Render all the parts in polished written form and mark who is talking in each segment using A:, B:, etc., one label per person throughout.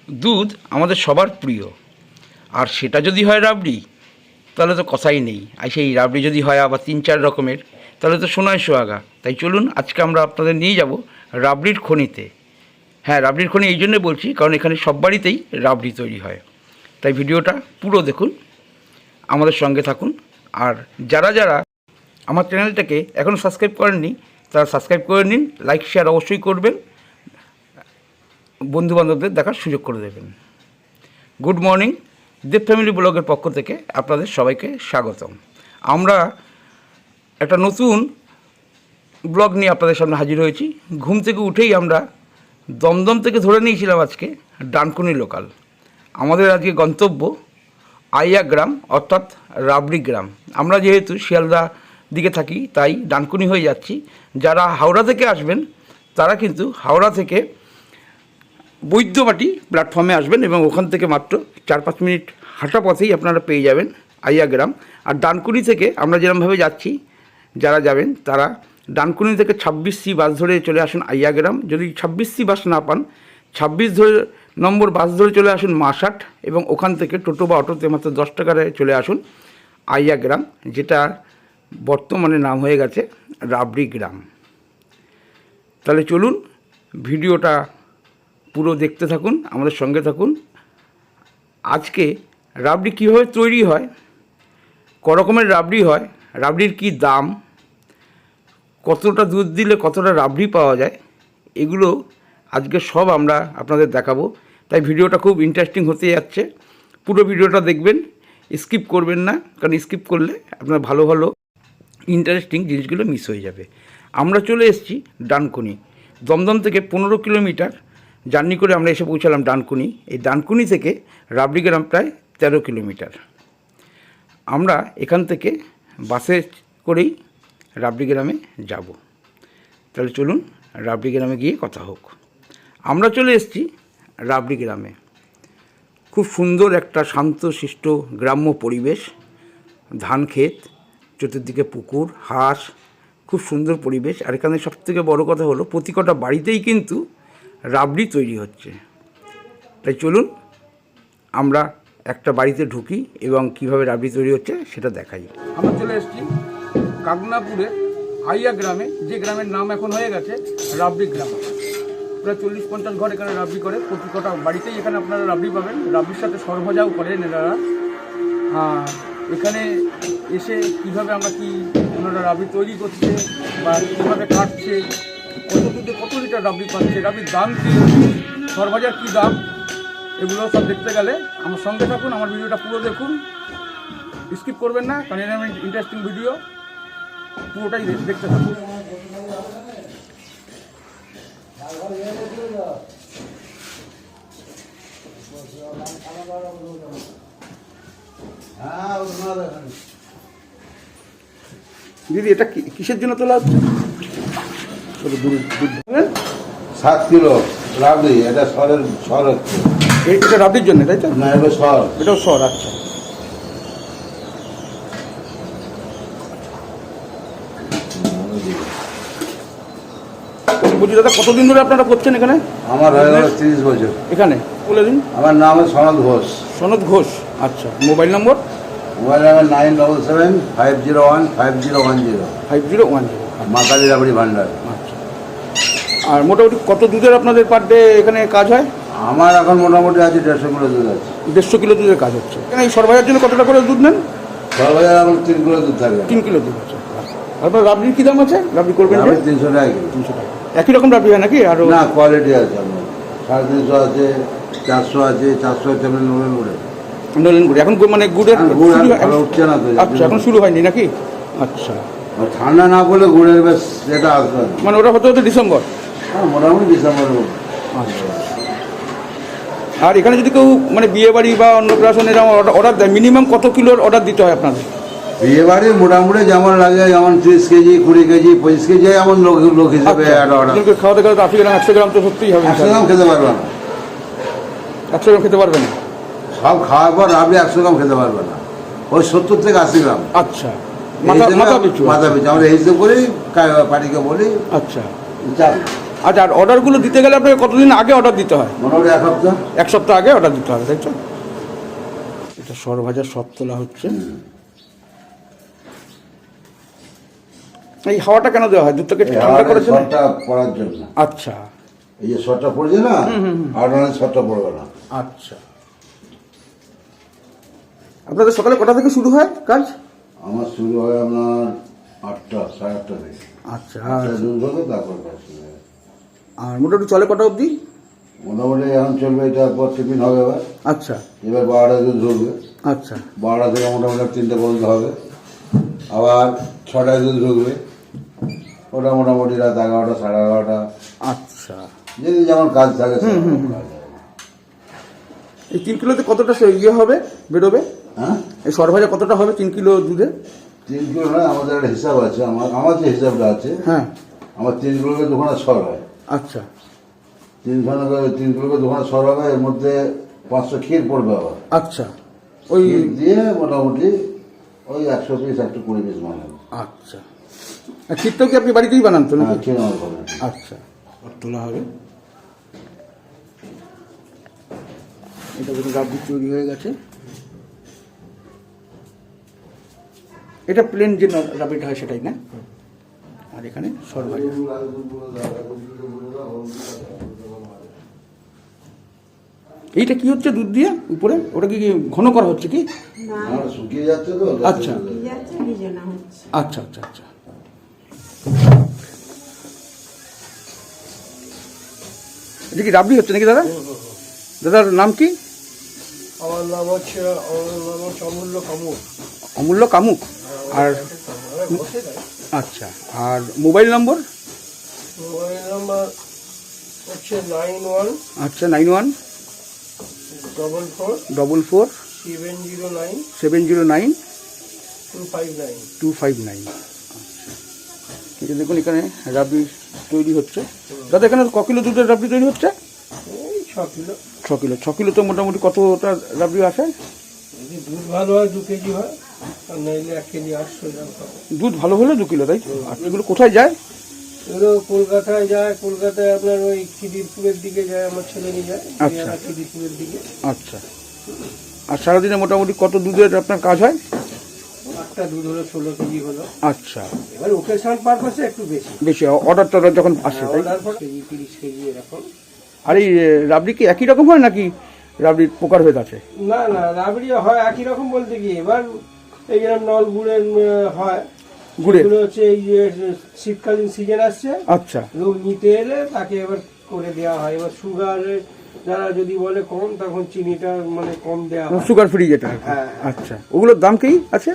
A: দুধ আমাদের সবার প্রিয়, আর সেটা যদি হয় রাবড়ি তাহলে তো কথাই নেই। আর সেই রাবড়ি যদি হয় আবার 3-4 রকমের, তাহলে তো সোনায় সোহাগা। তাই চলুন আজকে আমরা আপনাদের নিয়ে যাব রাবড়ির খনিতে। হ্যাঁ, রাবড়ির খনি এই জন্যে বলছি কারণ এখানে সব বাড়িতেই রাবড়ি তৈরি হয়। তাই ভিডিওটা পুরো দেখুন, আমাদের সঙ্গে থাকুন। আর যারা যারা আমার চ্যানেলটাকে এখনও সাবস্ক্রাইব করেননি তারা সাবস্ক্রাইব করে নিন, লাইক শেয়ার অবশ্যই করবেন, বন্ধুবান্ধবদের দেখার সুযোগ করে দেবেন। গুড মর্নিং, দেব ফ্যামিলি ব্লগের পক্ষ থেকে আপনাদের সবাইকে স্বাগতম। আমরা একটা নতুন ব্লগ নিয়ে আপনাদের সামনে হাজির হয়েছি। ঘুম থেকে উঠেই আমরা দমদম থেকে ধরে নিয়েছিলাম আজকে ডানকুনি লোকাল। আমাদের আজকে গন্তব্য আইয়া গ্রাম অর্থাৎ রাবড়ি গ্রাম। আমরা যেহেতু শিয়ালদা দিকে থাকি তাই ডানকুনি হয়ে যাচ্ছি। যারা হাওড়া থেকে আসবেন তারা কিন্তু হাওড়া থেকে বৈদ্যবাটি প্ল্যাটফর্মে আসবেন এবং ওখান থেকে মাত্র 4-5 মিনিট হাঁটা পথেই আপনারা পেয়ে যাবেন আইয়া গ্রাম। আর ডানকুনি থেকে আমরা যেরকমভাবে যাচ্ছি, যারা যাবেন তারা ডানকুনি থেকে 26C বাস ধরে চলে আসুন আইয়া গ্রাম। যদি 26C বাস না পান, 26 নম্বর বাস ধরে চলে আসুন মাসাট, এবং ওখান থেকে টোটো বা অটোতে মাত্র 10 টাকায় চলে আসুন আইয়া গ্রাম, যেটা বর্তমানে নাম হয়ে গেছে রাবড়ি গ্রাম। তাহলে চলুন ভিডিওটা পুরো দেখতে থাকুন, আমাদের সঙ্গে থাকুন। আজকে রাবড়ি কীভাবে তৈরি হয়, ক রকমের রাবড়ি হয়, রাবড়ির কী দাম, কতটা দুধ দিলে কতটা রাবড়ি পাওয়া যায়, এগুলো আজকে সব আমরা আপনাদের দেখাবো। তাই ভিডিওটা খুব ইন্টারেস্টিং হতে যাচ্ছে। পুরো ভিডিওটা দেখবেন, স্কিপ করবেন না, কারণ স্কিপ করলে আপনার ভালো ভালো ইন্টারেস্টিং জিনিসগুলো মিস হয়ে যাবে। আমরা চলে এসেছি ডানকুনি। দমদম থেকে 15 কিলোমিটার জার্নি করে আমরা এসে পৌঁছালাম ডানকুনি। এই ডানকুনি থেকে রাবড়ি গ্রাম প্রায় 13 কিলোমিটার। আমরা এখান থেকে বাসে করেই রাবড়ি গ্রামে যাব। তাহলে চলুন রাবড়ি গ্রামে গিয়ে কথা হোক। আমরা চলে এসেছি রাবড়ি গ্রামে। খুব সুন্দর একটা শান্তশিষ্ট গ্রাম্য পরিবেশ, ধান ক্ষেত, চতুর্দিকে পুকুর, হাঁস, খুব সুন্দর পরিবেশ। আর এখানে সবথেকে বড় কথা হলো প্রতি কটা বাড়িতেই কিন্তু রাবড়ি তৈরি হচ্ছে। তাই চলুন আমরা একটা বাড়িতে ঢুকি এবং কিভাবে রাবড়ি তৈরি হচ্ছে সেটা দেখাই। আমরা চলে এসেছি কাগনাপুরে আইয়া গ্রামে, যে গ্রামের নাম এখন হয়ে গেছে রাবড়ি গ্রাম। প্রায় 40-50 ঘর এখানে রাবড়ি করে। প্রতি কটা বাড়িতেই এখানে আপনারা রাবড়ি পাবেন। রাবড়ির সাথে সরভাজাও করেন এনারা। এখানে এসে কীভাবে আমরা ওনারা রাবড়ি তৈরি করছে বা কীভাবে কাটছে, কত দুধে কত লিটার রাবড়ি পাচ্ছে, রাবড়ির দাম কী, সরভাজার কী দাম, এগুলো সব দেখতে গেলে আমার সঙ্গে থাকুন, আমার ভিডিওটা পুরো দেখুন, স্কিপ করবেন না, কারণ এটা ইন্টারেস্টিং ভিডিও, পুরোটাই দেখতে থাকুন। দিদি, এটা কিসের জন্য তোলা হচ্ছে?
B: 7 কিলো রাবড়ি, এটা সর হচ্ছে।
A: এটা রাবড়ির জন্য, তাই তো?
B: না, এটা সর,
A: এটাও সর। আচ্ছা, বলছি দাদা, কতদিন ধরে আপনারা করছেন এখানে?
B: আমার হয়ে গেল 30 বছর
A: এখানে। বলে দিন।
B: আমার নাম হচ্ছে সনদ ঘোষ।
A: সনদ ঘোষ। আচ্ছা, মোবাইল নম্বর?
B: Mobile number 9775015010।
A: 5010।
B: মা কালী রাবড়ি ভান্ডার।
A: আচ্ছা, আর মোটামুটি কত দুধের আপনাদের পার ডে এখানে কাজ হয়?
B: আমার এখন মোটামুটি আছে 150 কিলো দুধ আছে।
A: 150 কিলো দুধের কাজ হচ্ছে এখানে। এই সরবরাহের জন্য কতটা করে দুধ নেন?
B: সরবাজার আমার 3 কিলো দুধ থাকে।
A: 3 কিলো দুধ আছে। আপনার রাবড়ির কী দাম আছে? রাবড়ি করবেন
B: 300 টাকা কিলো।
A: 300 টাকা। একই রকম রাবড়ি হয় নাকি? আর
B: না, কোয়ালিটি আছে আমার 350 আছে, 400 আছে, 400 আছে আপনার নলেন গুড়ে।
A: নলেন গুড় এখন মানে গুড়ের
B: ভালো উঠছে না তো।
A: আচ্ছা, এখন শুরু হয়নি নাকি? আচ্ছা,
B: ঠান্ডা না পড়লে গুড়ের বেশ যেটা আসবে,
A: মানে ওটা হতে হতে ডিসেম্বর।
B: হ্যাঁ, মোটামুটি ডিসেম্বর।
A: আচ্ছা, আর এখানে যদি কেউ মানে বিয়ে বাড়ি বা অন্নপ্রাশন এরকম অর্ডার দেয়, মিনিমাম কত কিলোর অর্ডার দিতে হয় আপনাদের?
B: বিয়ে বাড়ি মোটামুটি যেমন লাগে, যেমন 30 কেজি, 20 কেজি, 25 কেজি, এমন লোক হিসেবে
A: খাওয়াতে খাওয়াতে 80 গ্রাম 100 গ্রাম তো সত্যিই হবে।
B: 100 গ্রাম খেতে পারবে না।
A: 100 গ্রাম খেতে পারবে না?
B: সব খাওয়ার পর আপনি 100 গ্রাম খেতে পারবে না, ওই 70 থেকে 80 গ্রাম।
A: আচ্ছা, মাথা পিছু
B: আমরা এই হিসেব করেই পার্টিকে বলি।
A: আচ্ছা, আচ্ছা, আর অর্ডারগুলো দিতে গেলে আপনাকে কতদিন আগে অর্ডার দিতে হয়?
B: মোটামুটি 1 সপ্তাহ।
A: 1 সপ্তাহ আগে অর্ডার দিতে হবে, তাই তো? এটা সর ভাজা সব তোলা হচ্ছে। এই হাওয়াটা কেন দেওয়া হয়? দুধটাকে ঠান্ডা করার জন্য?
B: সরটা পড়ার জন্য।
A: আচ্ছা,
B: এই যে সরটা পড়ছে না, আর সরটা পড়বে না।
A: আচ্ছা। আপনাদের সকালে কটা থেকে শুরু হয় কাজ?
B: আমার শুরু হয় আপনার 8টা, 8:30 থেকে।
A: আচ্ছা,
B: দুধ হবে, তারপর কাজ শুরু হয়।
A: আর মোটামুটি চলে কটা অবধি?
B: মোটামুটি এখন চলবে, এটার পর টিফিন হবে এবার।
A: আচ্ছা,
B: এবার 12টায় দুধ ঢুকবে।
A: আচ্ছা,
B: 12টা থেকে মোটামুটি 3টে পর্যন্ত হবে। আবার 6টায় দুধ ঢুকবে, ওটা মোটামুটি রাত 11টা, 11:30।
A: আচ্ছা।
B: যদি যেমন কাজ থাকে সেরকম কাজ হবে।
A: এই 3 কিলোতে কতটা ইয়ে হবে, বেরোবে?
B: হ্যাঁ,
A: এই সর ভাজা কতটা হবে 3 কিলো দুধে?
B: 3 কিলো নয়, আমাদের একটা হিসাব আছে। আমার যে হিসাবটা আছে,
A: হ্যাঁ,
B: আমার 3 কিলোকে 2খানা সর হয়।
A: আচ্ছা,
B: 3 কিলোকে 2খানা সর হবে, এর মধ্যে 500 ক্ষীর পড়বে আবার।
A: আচ্ছা। ওই
B: ক্ষীর দিয়ে মোটামুটি ওই 100 পিস, 120 পিস বানাবে।
A: আচ্ছা, আর ক্ষীরটাও কি আপনি বাড়িতেই বানান তো নাকি?
B: হ্যাঁ, ক্ষীর আমার ঘরে।
A: আচ্ছা, তোলা হবে। এটা কোনো রাবড়ি তৈরি হয়ে গেছে। এটা প্লেন যে রাবড়িটা হয় সেটাই না? আর এখানে সর ভাজা। এইটা কি হচ্ছে দুধ দিয়ে উপরে? ওটা কি ঘন করা হচ্ছে কি?
B: আমার শুকিয়ে যাচ্ছে তো।
A: আচ্ছা,
C: ভিজানো হচ্ছে।
A: আচ্ছা, আচ্ছা, আচ্ছা। এটা কি রাবড়ি হচ্ছে নাকি দাদা? দাদার নাম কি?
D: আমার নাম হচ্ছে অমূল্য কামুক।
A: অমূল্য কামুক। আর আচ্ছা, আর মোবাইল নম্বর?
D: মোবাইল নাম্বার হচ্ছে 91
A: আচ্ছা, 91
D: 44
A: 44
D: 709
A: 709
D: 259।
A: 259। আচ্ছা, এই দেখুন এখানে রাবড়ি তৈরি হচ্ছে। দাদা এখানে ক কিলো দুধের রাবড়ি তৈরি হচ্ছে?
D: এই 6 কিলো।
A: 6 কিলো। 6 কিলো তো মোটামুটি কতটা রাবড়ি আসে?
D: যদি দুধ ভালো হয় 2 কেজি হয়, আর নইলে 1 কেজি 800 গ্রাম পাবো।
A: দুধ ভালো হলে 2 কিলো, তাই? আর এগুলো কোথায় যায়?
D: এগুলো কলকাতায় যায়। কলকাতায় আপনার ওই খিদিরপুরের দিকে যায়, আমার ছেলে নিয়ে যায়।
A: আচ্ছা।
D: খিদিরপুরের দিকে।
A: আচ্ছা, আর সারাদিনে মোটামুটি কত দুধের আপনার কাজ হয়?
D: একটা দুধ হলো 16 কেজি হলো।
A: আচ্ছা,
D: এবার ওকেশন পারপাসে একটু বেশি।
A: বেশি অর্ডার টর্ডার যখন আসে, তাই?
D: অর্ডার পর কেজি 30 কেজি এরকম।
A: আর এই রাবড়ি কি একই রকম হয় নাকি রাবড়ির প্রকার ভেদ আছে?
D: না না, রাবড়ি হয় একই রকম বলতে কি, এবার এই যেরকম নল গুড়ের হয়,
A: গুড়ের?
D: এগুলো হচ্ছে এই যে শীতকালীন সিজন আসছে,
A: আচ্ছা,
D: লোক নিতে এলে তাকে এবার করে দেওয়া হয়। এবার সুগারের যারা যদি বলে কম, তখন চিনিটা মানে কম দেওয়া হয়।
A: সুগার ফ্রি যেটা।
D: হ্যাঁ।
A: আচ্ছা, ওগুলোর দাম কি আছে?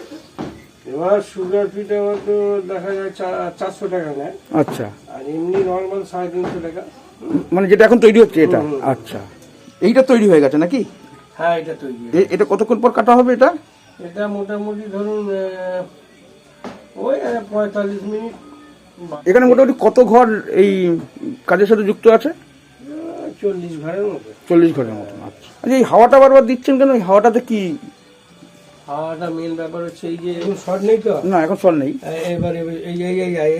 D: এবার সুগার ফ্রিটা তো দেখা যায় 400 টাকা নেয়,
A: আচ্ছা,
D: আর এমনি নর্মাল 350 টাকা।
A: মানে যেটা এখন তৈরি হচ্ছে এটা? আচ্ছা, এইটা তৈরি হয়ে গেছে নাকি?
D: হ্যাঁ, এটা তৈরি।
A: এটা কতক্ষণ পর কাটা হবে এটা?
D: এটা মোটামুটি ধরুন ওই 45 মিনিট।
A: এখানে মোটামুটি কত ঘর এই কাজের সাথে যুক্ত আছে?
D: 40 ঘরের মতো।
A: 40 ঘরের মতন। আচ্ছা, আচ্ছা, এই হাওয়াটা বারবার দিচ্ছেন কেন? এই হাওয়াটাতে কি?
D: হাওয়াটা মেন ব্যাপার হচ্ছে এই যে এখন শর্ট নেই তো।
A: না, এখন সল নেই।
D: এবার এই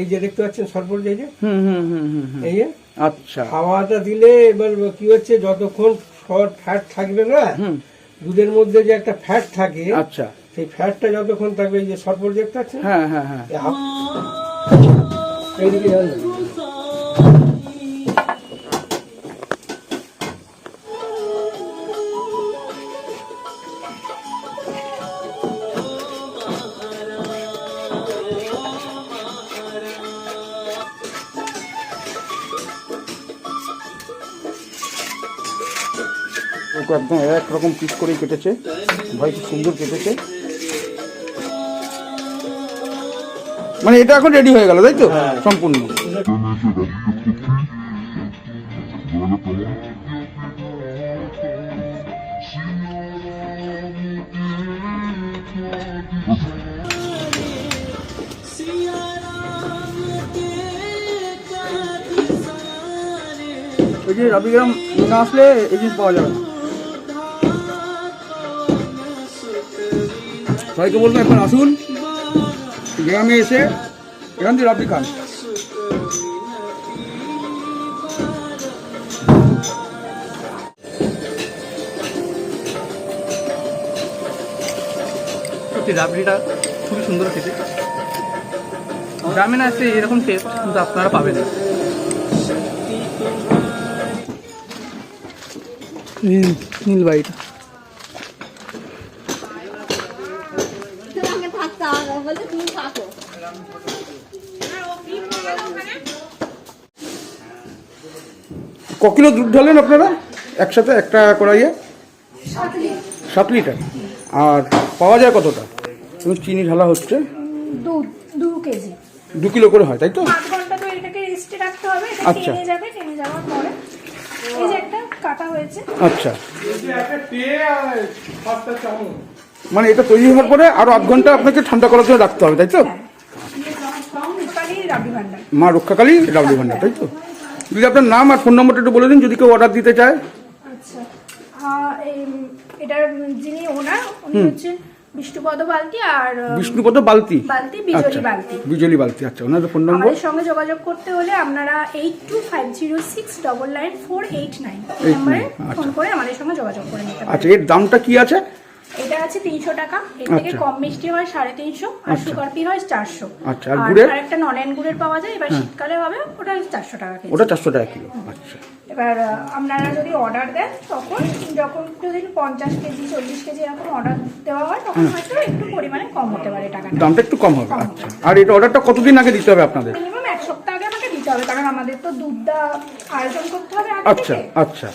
D: এই যে দেখতে পাচ্ছেন সরপর যে
A: হুম হুম হুম হুম হুম।
D: এই যে
A: আচ্ছা,
D: হাওয়াটা দিলে এবার কি হচ্ছে, যতক্ষণ শর্ট ফ্যাট থাকবে না,
A: হুম,
D: দুধের মধ্যে যে একটা ফ্যাট থাকে,
A: আচ্ছা,
D: সেই ফ্যাটটা যতক্ষণ থাকবে, এই যে সরপর দেখতে পাচ্ছেন,
A: হ্যাঁ হ্যাঁ হ্যাঁ।
D: এইদিকে যান না।
A: ওকে একদম একরকম পিস করেই কেটেছে ভাই, খুব সুন্দর কেটেছে। মানে এটা এখন রেডি হয়ে গেল, তাই তো? সম্পূর্ণ। ওই যে রাবিগ্রাম না আসলে এই জিনিস পাওয়া যাবে না। সবাইকে বলবো এখন আসুন গ্রামে এসে এখান থেকে রাবড়ি খান।
E: সত্যি রাবড়িটা খুবই সুন্দর খেতে। গ্রামে না আসলে এরকম টেস্ট কিন্তু আপনারা পাবেন না। নীল বাড়িটা
F: তোমাকে থাকতে হবে বলে তুমি থাকো।
A: ক কিলো দুধ ঢালেন আপনারা একসাথে একটা কড়াইয়ে? 7 লিটার। আর পাওয়া যায় কতটা? তুমি চিনি ঢালা হচ্ছে
G: 2 কেজি।
A: 2 কিলো করে হয় তাই তো?
G: 5 ঘন্টা তো এটাকে রেস্টে রাখতে হবে। এটা
A: আচ্ছা।
G: টেনে যাবে, টেনে যাওয়ার পরে এই যে একটা কাটা হয়েছে।
A: আচ্ছা, মানে এটা তৈরি হওয়ার পরে আরো 8 ঘন্টা আপনাকে ঠান্ডা করার জন্য রাখতে হবে তাই তো?
G: রক্ষাকালী রাবড়ি ভান্ডার।
A: মা রক্ষাকালী রাবড়ি ভান্ডার তাই তো? যদি আপনার নাম আর ফোন নম্বরটা একটু বলে দিন যদি কেউ অর্ডার দিতে চায়।
G: আচ্ছা, এটার যিনি ওনার উনি হচ্ছেন বিষ্ণুপদ বালতি। আর
A: বিষ্ণুপদ বালতি
G: বিজলি
A: আচ্ছা,
G: বালতি।
A: বিজলি বালতি। আচ্ছা, ওনাদের ফোন নম্বর?
G: আমাদের সঙ্গে যোগাযোগ করতে হলে আপনারা 8250699489 নম্বরে ফোন করে আমাদের সঙ্গে যোগাযোগ করে নিতে পারেন।
A: আচ্ছা, এর দামটা কি আছে?
G: এটা আছে 300 টাকা। এর থেকে
A: আচ্ছা।
G: কম মিষ্টি হয় 350 আর সুগার ফ্রি হয় 400।
A: আচ্ছা, আর গুড়ের?
G: একটা নলেন গুড়ের পাওয়া যায়, এবার শীতকালে হবে ওটা 400 টাকা কেজি।
A: ওটা 400 টাকা কিলো। আচ্ছা,
G: এবার আপনারা যদি অর্ডার দেন তখন যদি 50 কেজি 40 কেজি এরকম অর্ডার দেওয়া হয় তখন হয়তো একটু পরিমাণে কম হতে পারে টাকাটা।
A: দামটা একটু কম হবে। আচ্ছা, আর এটা অর্ডারটা কতদিন আগে দিতে হবে আপনাদের?
G: মিনিমাম 1 সপ্তাহ আগে আমাকে দিতে হবে, কারণ আমাদের তো দুধটা আয়োজন করতে হবে আগে
A: আচ্ছা
G: থেকে।
A: আচ্ছা,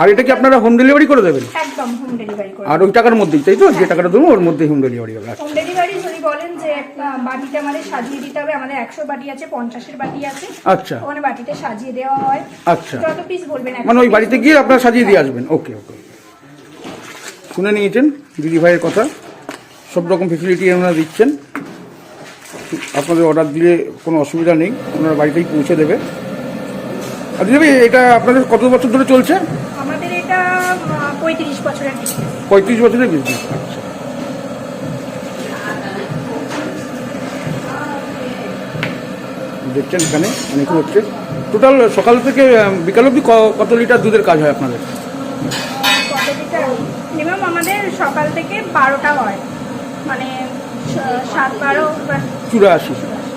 A: আর এটা কি আপনারা হোম ডেলিভারি করে দেবেন?
G: একদম হোম ডেলিভারি করে।
A: আর ওই টাকার মধ্যেই তাই তো? যে টাকাটা দেবো ওর মধ্যেই হোম ডেলিভারি হবে।
G: হোম ডেলিভারি যদি বলেন যে বাটিটা আমাদের সাজিয়ে দিতে হবে, আমাদের 100 বাটি আছে, 50-এর বাটি আছে।
A: আচ্ছা
G: ওখানে বাটিতে সাজিয়ে দেওয়া হয়।
A: আচ্ছা,
G: যত পিস বলবেন
A: মানে ওই বাড়িতে গিয়ে আপনারা সাজিয়ে দিয়ে আসবেন। ওকে ওকে, শুনে নিয়েছেন দিদি ভাইয়ের কথা, সব রকম ফেসিলিটি ওনারা দিচ্ছেন। আপনাদের অর্ডার দিলে কোনো অসুবিধা নেই, ওনারা বাড়িতেই পৌঁছে দেবে। আর দিদি ভাই এটা আপনাদের কত বছর ধরে চলছে?
G: আমাদের এটা 35 বছরের বিজনেস।
A: 35 বছরের বিজনেস। আচ্ছা, দেখছেন এখানে অনেকে হচ্ছে। টোটাল সকাল থেকে বিকাল অবধি কত লিটার দুধের কাজ হয় আপনাদের?
G: কত লিটার? মিনিমাম আমাদের সকাল থেকে 12টা হয়, মানে 7-12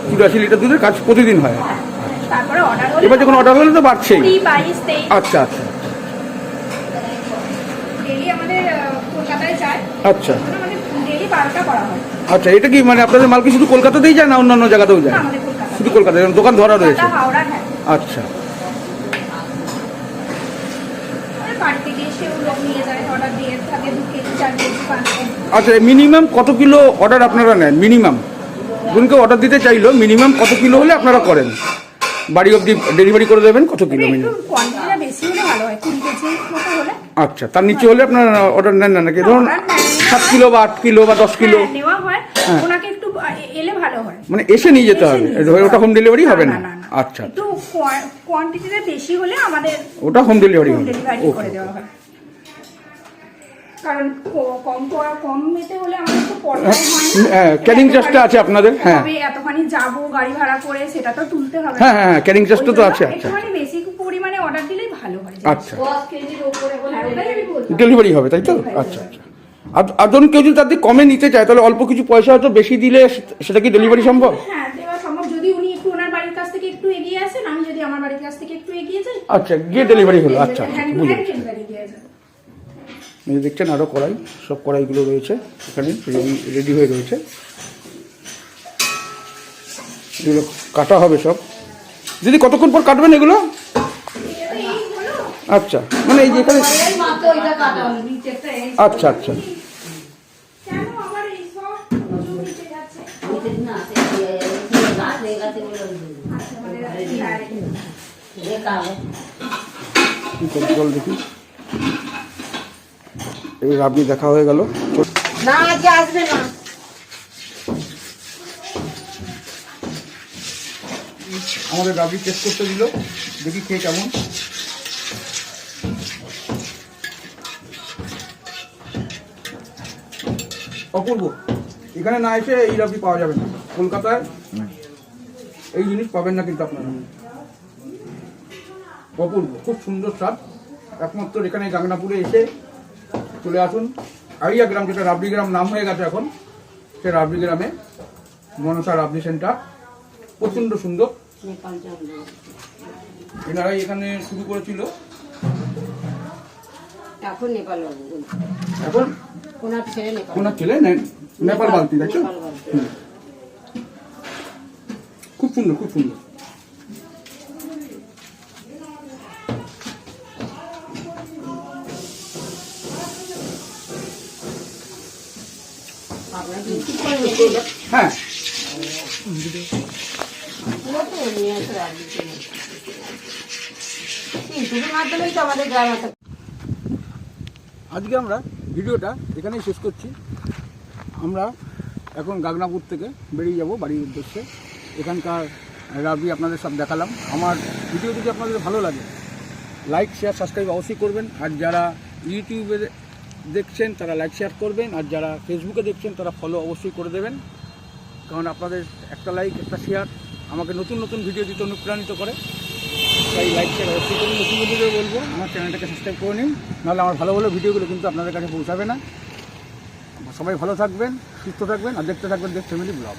G: 84 লিটার দুধের কাজ প্রতিদিন হয়। তারপরে অর্ডার হলে
A: এবার যখন অর্ডার হলে তো বাড়ছেই।
G: 20-22-23
A: আচ্ছা আচ্ছা
G: ডেলি আমাদের কলকাতায় যায়।
A: আচ্ছা
G: আমাদের ডেলি 12টা করা হয়।
A: আচ্ছা, এটা কি মানে আপনাদের মাল কি শুধু কলকাতাতেই যায় না অন্যান্য জায়গাতেও যায়?
G: না, আমাদের কলকাতা।
A: শুধু কলকাতায় দোকান ধরা রয়েছে?
G: কলকাতা, হাওড়া, হ্যাঁ।
A: আচ্ছা,
G: আমাদের বাড়ি থেকে এসে লোক নিয়ে যায়, অর্ডার দিয়ে থাকে 2 কেজি 4 কেজি 5 কেজি।
A: আচ্ছা, মিনিমাম কত কিলো অর্ডার আপনারা নেন? মিনিমাম ধরুন কেউ অর্ডার দিতে চাইলো, মিনিমাম কত কিলো হলে আপনারা করেন? বাড়ি অবধি ডেলিভারি করে দেবেন কত কিলো
G: একটু
A: মিনিমাম?
G: কোয়ান্টিটিটা বেশি হলে ভালো হয়, 20 কেজি মতো হলে।
A: আচ্ছা, তার নিচে হলে আপনারা অর্ডার নেন না নাকি? ধরুন
G: অর্ডার নেন।
A: 7 কিলো বা 8 কিলো বা 10 কিলো
G: হ্যাঁ, নেওয়া হয়। ওনাকে একটু এলে ভালো হয়।
A: মানে এসে নিয়ে যেতে হবে, ওটা হোম ডেলিভারি হবে না? আচ্ছা,
G: একটু কোয়ান্টিটিটা বেশি হলে আমাদের
A: ওটা হোম ডেলিভারি
G: হোম
A: হবে।
G: ডেলিভারি করে দেওয়া হয়। কারণ কম মেতে হলে আমাদের তো পড়াই হয় না।
A: হ্যাঁ, ক্যারিং চার্জটা আছে আপনাদের? হ্যাঁ,
G: তবে এতখানি যাবো গাড়ি ভাড়া করে সেটা তো তুলতে হবে।
A: হ্যাঁ হ্যাঁ, ক্যারিং চার্জটা তো আছে। আচ্ছা,
G: একটুখানি বেশি পরিমাণে অর্ডার দিলেই ভালো হয়।
A: আচ্ছা,
G: 10 কেজির উপরে হলে ওটাই আমি বলছি।
A: ডেলিভারি হবে তাই তো? আচ্ছা আচ্ছা, আর ধরুন কেউ যদি তার দিয়ে কমে নিতে চায় তাহলে অল্প কিছু পয়সা হয়তো বেশি দিলে সেটা কি ডেলিভারি সম্ভব?
G: হ্যাঁ, দেওয়া সম্ভব যদি উনি একটু ওনার বাড়ির কাছ থেকে একটু এগিয়ে আসেন, আমি যদি আমার বাড়ির কাছ থেকে একটু এগিয়ে যাই।
A: আচ্ছা, গিয়ে ডেলিভারি হলো। আচ্ছা,
G: হ্যাঁ,
A: বুঝলি।
G: ডেলিভারি দিয়ে যায়।
A: এই দেখছেন আরও কড়াই, সব কড়াইগুলো রয়েছে এখানে রেডি হয়ে রয়েছে। এগুলো কাটা হবে সব। দিদি কতক্ষণ পর কাটবেন এগুলো? আচ্ছা, মানে এই যে এখানে। আচ্ছা আচ্ছা,
G: কেন আমার এই সব নিচে যাচ্ছে?
A: জল দেখি। এবার আপনি দেখা হয়ে গেল।
F: না, আজকে আসবে না।
A: আমাদের রাবড়ি টেস্ট করতে দিল, দেখি খেয়ে কেমন। অপূর্ব, এখানে না এসে এই রাবড়ি পাওয়া যাবে না। কলকাতায় এই জিনিস পাবেন না কিন্তু আপনারা। অপূর্ব, খুব সুন্দর স্বাদ। একমাত্র এখানে গাংনাপুরে এসে চলে আসুন। আড়িয়া গ্রাম, যেটা রাবড়ি গ্রাম নাম হয়ে গেছে এখন, হচ্ছে রাবড়ি গ্রামে মনসা রাবড়ি সেন্টার, প্রচণ্ড সুন্দর।
C: নেপাল জল
A: এনারাই এখানে শুরু করেছিল,
C: এখন নেপাল বাবু বলছে।
A: এখন
C: ওনার ছেলে নেপাল
A: ওনার ছেলে নেপাল বালতি, দেখছো?
C: নেপাল বালতি।
A: খুব সুন্দর, খুব সুন্দর।
C: আপনারা ইউটিউব করে দেখুন।
A: হ্যাঁ,
C: পুরো তো এমনি আছে রাজনীতি নেই। ইউটিউবের মাধ্যমেই তো আমাদের গ্রামে একটা
A: আজকে আমরা ভিডিওটা এখানেই শেষ করছি। আমরা এখন গাগনাপুর থেকে বেরিয়ে যাব বাড়ির উদ্দেশ্যে। এখানকার রাবড়ি আপনাদের সব দেখালাম। আমার ভিডিও যদি আপনাদের ভালো লাগে, লাইক শেয়ার সাবস্ক্রাইব অবশ্যই করবেন। আর যারা ইউটিউবে দেখছেন তারা লাইক শেয়ার করবেন, আর যারা ফেসবুকে দেখছেন তারা ফলো অবশ্যই করে দেবেন। কারণ আপনাদের একটা লাইক একটা শেয়ার আমাকে নতুন নতুন ভিডিও দিতে অনুপ্রাণিত করে। তাই লাইক শেয়ার অবশ্যই করুন। নতুন ভিডিও বলবো আমার চ্যানেলটাকে সাবস্ক্রাইব করে নিন, নাহলে আমার ভালো ভালো ভিডিওগুলো কিন্তু আপনাদের কাছে পৌঁছাবে না। সবাই ভালো থাকবেন, সুস্থ থাকবেন, আর দেখতে থাকবেন দেশ ফ্যামিলি ব্লগ।